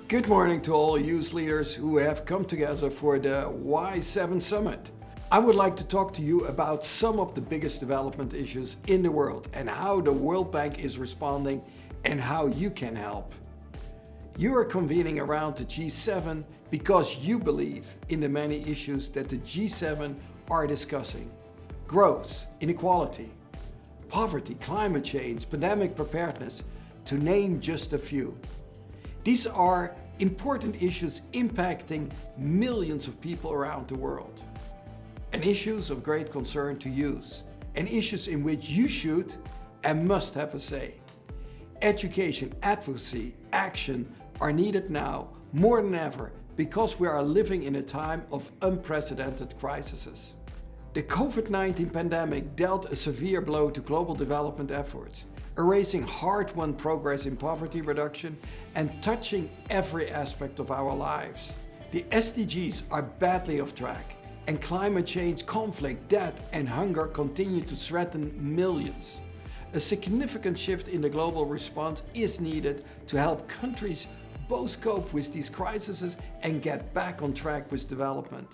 Good morning to all youth leaders who have come together for the Y7 Summit. I would like to talk to you about some of the biggest development issues in the world and how the World Bank is responding and how you can help. You are convening around the G7 because you believe in the many issues that the G7 are discussing. Growth, inequality, poverty, climate change, pandemic preparedness, to name just a few. These are important issues impacting millions of people around the world, and issues of great concern to youth, and issues in which you should and must have a say. Education, advocacy, action are needed now more than ever because we are living in a time of unprecedented crises. The COVID-19 pandemic dealt a severe blow to global development efforts, erasing hard-won progress in poverty reduction and touching every aspect of our lives. The SDGs are badly off track, and climate change, conflict, death and hunger continue to threaten millions. A significant shift in the global response is needed to help countries both cope with these crises and get back on track with development.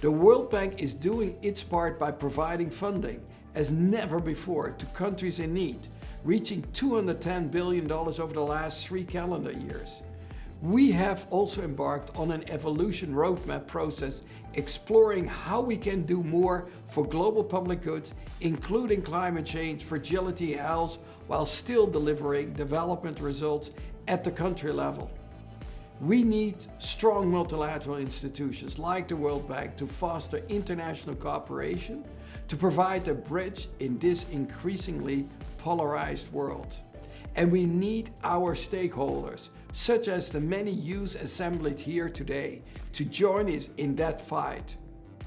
The World Bank is doing its part by providing funding as never before to countries in need, reaching $210 billion over the last 3 calendar years. We have also embarked on an evolution roadmap process exploring how we can do more for global public goods, including climate change, fragility, health, while still delivering development results at the country level. We need strong multilateral institutions like the World Bank to foster international cooperation, to provide a bridge in this increasingly polarized world. And we need our stakeholders, such as the many youth assembled here today, to join us in that fight.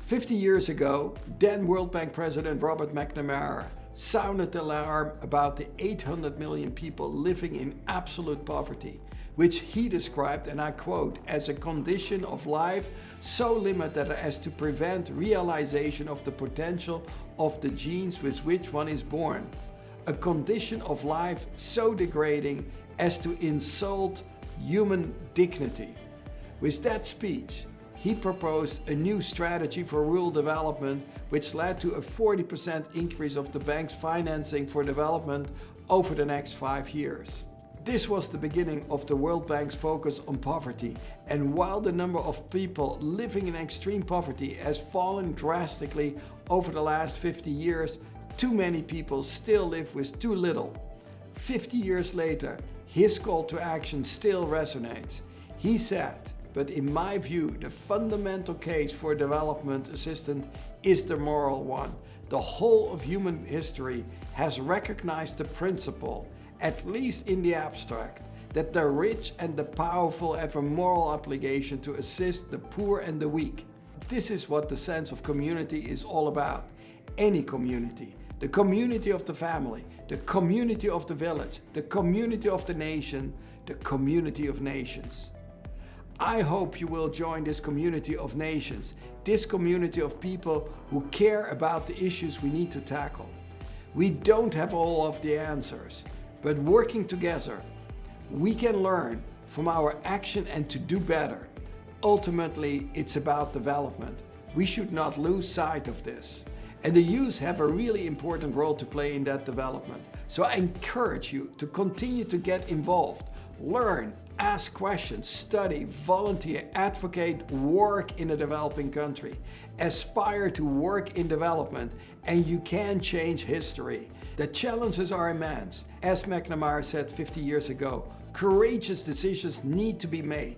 50 years ago, then World Bank President Robert McNamara sounded the alarm about the 800 million people living in absolute poverty, which he described, and I quote, as a condition of life so limited as to prevent realization of the potential of the genes with which one is born. A condition of life so degrading as to insult human dignity. With that speech, he proposed a new strategy for rural development, which led to a 40% increase of the bank's financing for development over the next 5 years. This was the beginning of the World Bank's focus on poverty, and while the number of people living in extreme poverty has fallen drastically over the last 50 years, too many people still live with too little. 50 years later, his call to action still resonates. He said, but in my view, the fundamental case for development assistance is the moral one. The whole of human history has recognized the principle, at least in the abstract, that the rich and the powerful have a moral obligation to assist the poor and the weak. This is what the sense of community is all about. Any community. The community of the family, the community of the village, the community of the nation, the community of nations. I hope you will join this community of nations, this community of people who care about the issues we need to tackle. We don't have all of the answers, but working together, we can learn from our action and to do better. Ultimately, it's about development. We should not lose sight of this. And the youth have a really important role to play in that development. So I encourage you to continue to get involved, learn, ask questions, study, volunteer, advocate, work in a developing country. Aspire to work in development, and you can change history. The challenges are immense. As McNamara said 50 years ago, courageous decisions need to be made.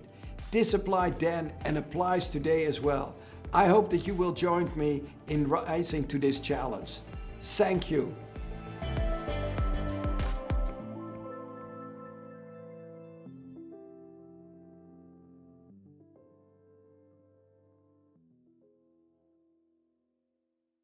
This applied then and applies today as well. I hope that you will join me in rising to this challenge. Thank you.